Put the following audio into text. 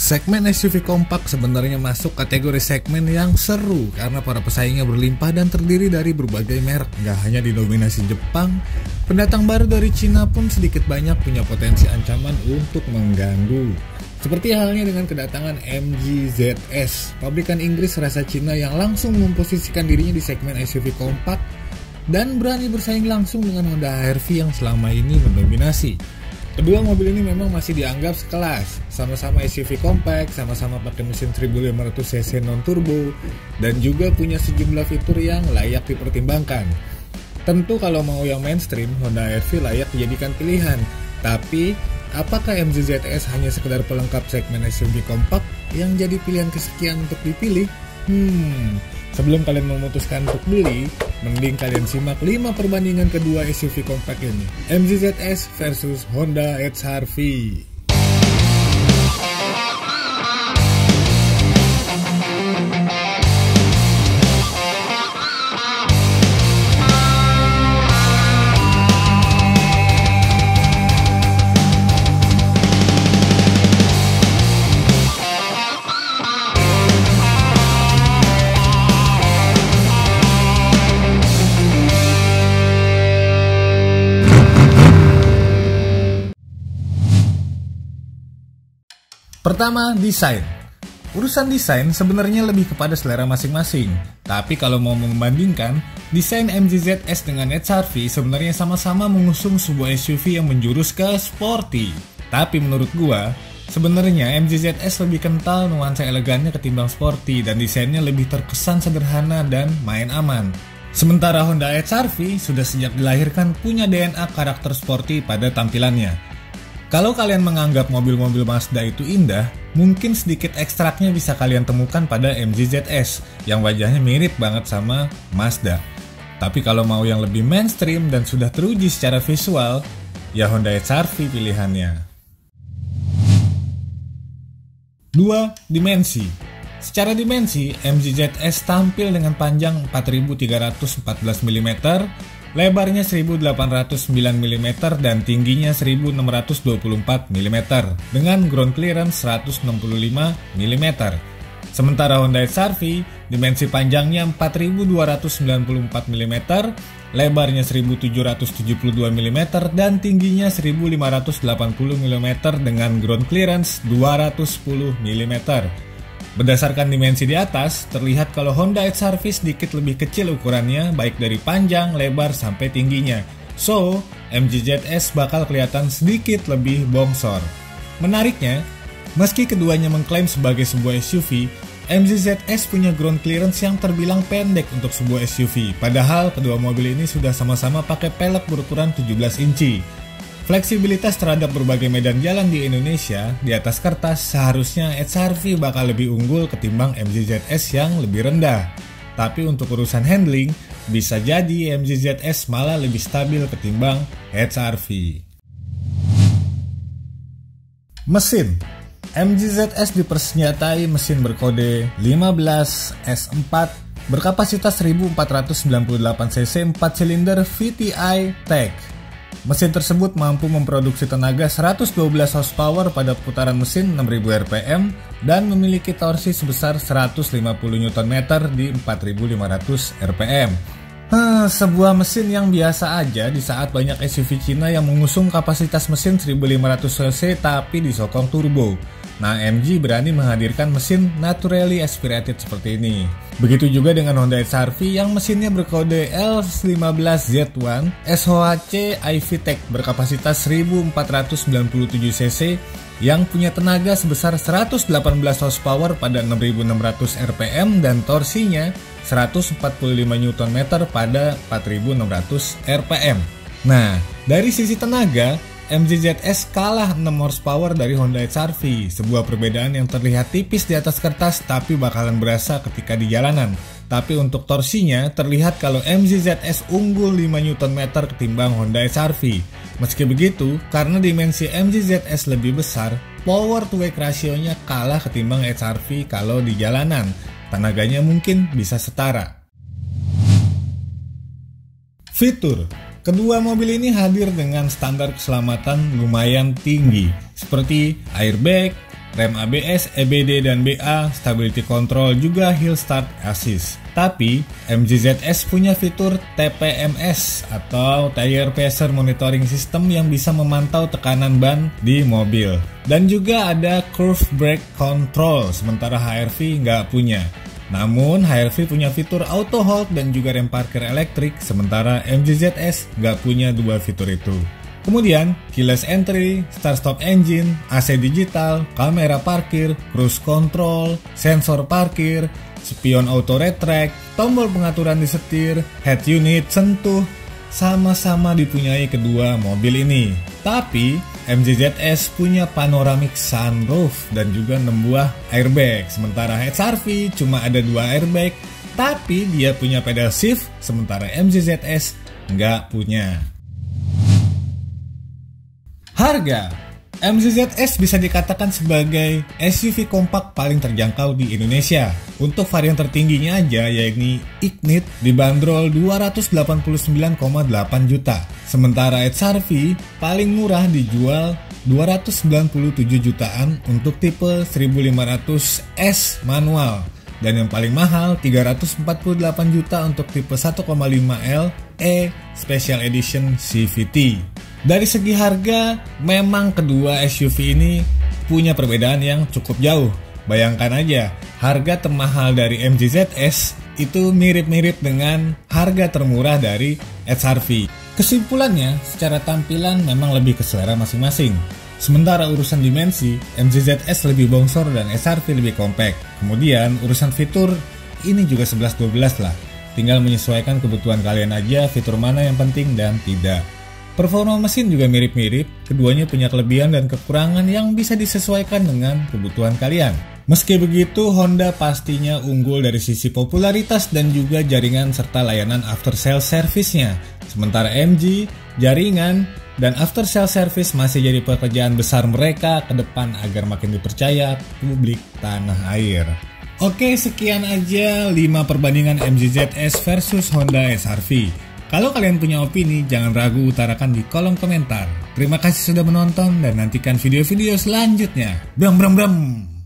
Segmen SUV kompak sebenarnya masuk kategori segmen yang seru karena para pesaingnya berlimpah dan terdiri dari berbagai merek. Gak hanya didominasi Jepang, pendatang baru dari Cina pun sedikit banyak punya potensi ancaman untuk mengganggu. Seperti halnya dengan kedatangan MG ZS, pabrikan Inggris rasa Cina yang langsung memposisikan dirinya di segmen SUV kompak dan berani bersaing langsung dengan Honda HR-V yang selama ini mendominasi. Kedua mobil ini memang masih dianggap sekelas, sama-sama SUV compact, sama-sama pakai mesin 1500cc non-turbo, dan juga punya sejumlah fitur yang layak dipertimbangkan. Tentu kalau mau yang mainstream, Honda HR-V layak dijadikan pilihan. Tapi, apakah MG ZS hanya sekedar pelengkap segmen SUV compact yang jadi pilihan kesekian untuk dipilih? Sebelum kalian memutuskan untuk beli, mending kalian simak 5 perbandingan kedua SUV compact ini. MG ZS versus Honda HR-V. Pertama, desain. Urusan desain sebenarnya lebih kepada selera masing-masing. Tapi kalau mau membandingkan, desain MG ZS dengan HR-V sebenarnya sama-sama mengusung sebuah SUV yang menjurus ke sporty. Tapi menurut gua, sebenarnya MG ZS lebih kental nuansa elegannya ketimbang sporty dan desainnya lebih terkesan sederhana dan main aman. Sementara Honda HR-V sudah sejak dilahirkan punya DNA karakter sporty pada tampilannya. Kalau kalian menganggap mobil-mobil Mazda itu indah, mungkin sedikit ekstraknya bisa kalian temukan pada MG ZS yang wajahnya mirip banget sama Mazda. Tapi kalau mau yang lebih mainstream dan sudah teruji secara visual, ya Honda HR-V pilihannya. 2. Dimensi. Secara dimensi, MG ZS tampil dengan panjang 4314 mm, lebarnya 1809 mm dan tingginya 1624 mm dengan ground clearance 165 mm. Sementara Honda HR-V dimensi panjangnya 4294 mm, lebarnya 1772 mm dan tingginya 1580 mm dengan ground clearance 210 mm. Berdasarkan dimensi di atas, terlihat kalau Honda HR-V sedikit lebih kecil ukurannya baik dari panjang, lebar, sampai tingginya. So, MG ZS bakal kelihatan sedikit lebih bongsor. Menariknya, meski keduanya mengklaim sebagai sebuah SUV, MG ZS punya ground clearance yang terbilang pendek untuk sebuah SUV. Padahal kedua mobil ini sudah sama-sama pakai pelek berukuran 17 inci. Fleksibilitas terhadap berbagai medan jalan di Indonesia, di atas kertas seharusnya HR-V bakal lebih unggul ketimbang MG ZS yang lebih rendah. Tapi untuk urusan handling, bisa jadi MG ZS malah lebih stabil ketimbang HR-V. Mesin. MG ZS dipersenjatai mesin berkode 15S4 berkapasitas 1498 cc 4 silinder VTI TEC. Mesin tersebut mampu memproduksi tenaga 112 horsepower pada putaran mesin 6000 rpm dan memiliki torsi sebesar 150 Nm di 4500 rpm. Sebuah mesin yang biasa aja di saat banyak SUV Cina yang mengusung kapasitas mesin 1500 cc tapi disokong turbo. Nah, MG berani menghadirkan mesin naturally aspirated seperti ini. Begitu juga dengan Honda HR-V yang mesinnya berkode L15Z1 SOHC iVTEC berkapasitas 1497 cc yang punya tenaga sebesar 118 horsepower pada 6600 rpm dan torsinya 145 Nm pada 4600 rpm. Nah, dari sisi tenaga, MG ZS kalah 6 horsepower dari Honda HR-V, sebuah perbedaan yang terlihat tipis di atas kertas tapi bakalan berasa ketika di jalanan. Tapi untuk torsinya, terlihat kalau MG ZS unggul 5 Nm ketimbang Honda HR-V. Meski begitu, karena dimensi MG ZS lebih besar, power to weight ratio-nya kalah ketimbang HR-V kalau di jalanan. Tenaganya mungkin bisa setara. Fitur. Kedua mobil ini hadir dengan standar keselamatan lumayan tinggi, seperti airbag, rem ABS, EBD dan BA, stability control, juga hill start assist. Tapi MG ZS punya fitur TPMS atau Tire Pressure Monitoring System yang bisa memantau tekanan ban di mobil. Dan juga ada curve brake control, sementara HR-V nggak punya. Namun HR-V punya fitur auto hold dan juga rem parkir elektrik, sementara MG ZS nggak punya dua fitur itu. Kemudian, keyless entry, start-stop engine, AC digital, kamera parkir, cruise control, sensor parkir, spion auto retract, tombol pengaturan di setir, head unit sentuh, sama-sama dipunyai kedua mobil ini. Tapi, MG ZS punya panoramic sunroof dan juga 6 buah airbag, sementara HR-V cuma ada 2 airbag, tapi dia punya pedal shift, sementara MG ZS nggak punya. Harga MG ZS bisa dikatakan sebagai SUV kompak paling terjangkau di Indonesia. Untuk varian tertingginya aja, yakni Ignite, dibanderol 289,8 juta. Sementara HR-V paling murah dijual 297 jutaan untuk tipe 1500S manual. Dan yang paling mahal 348 juta untuk tipe 1,5L E Special Edition CVT. Dari segi harga, memang kedua SUV ini punya perbedaan yang cukup jauh. Bayangkan aja, harga termahal dari MG ZS itu mirip-mirip dengan harga termurah dari HR-V. Kesimpulannya, secara tampilan memang lebih ke selera masing-masing. Sementara urusan dimensi, MG ZS lebih bongsor dan HR-V lebih compact. Kemudian urusan fitur, ini juga 11-12 lah. Tinggal menyesuaikan kebutuhan kalian aja fitur mana yang penting dan tidak. Performa mesin juga mirip-mirip, keduanya punya kelebihan dan kekurangan yang bisa disesuaikan dengan kebutuhan kalian. Meski begitu, Honda pastinya unggul dari sisi popularitas dan juga jaringan serta layanan after sales service-nya. Sementara MG, jaringan dan after sales service masih jadi pekerjaan besar mereka ke depan agar makin dipercaya publik tanah air. Oke, sekian aja 5 perbandingan MG ZS versus Honda HR-V. Kalau kalian punya opini, jangan ragu utarakan di kolom komentar. Terima kasih sudah menonton dan nantikan video-video selanjutnya. Bram bram bram.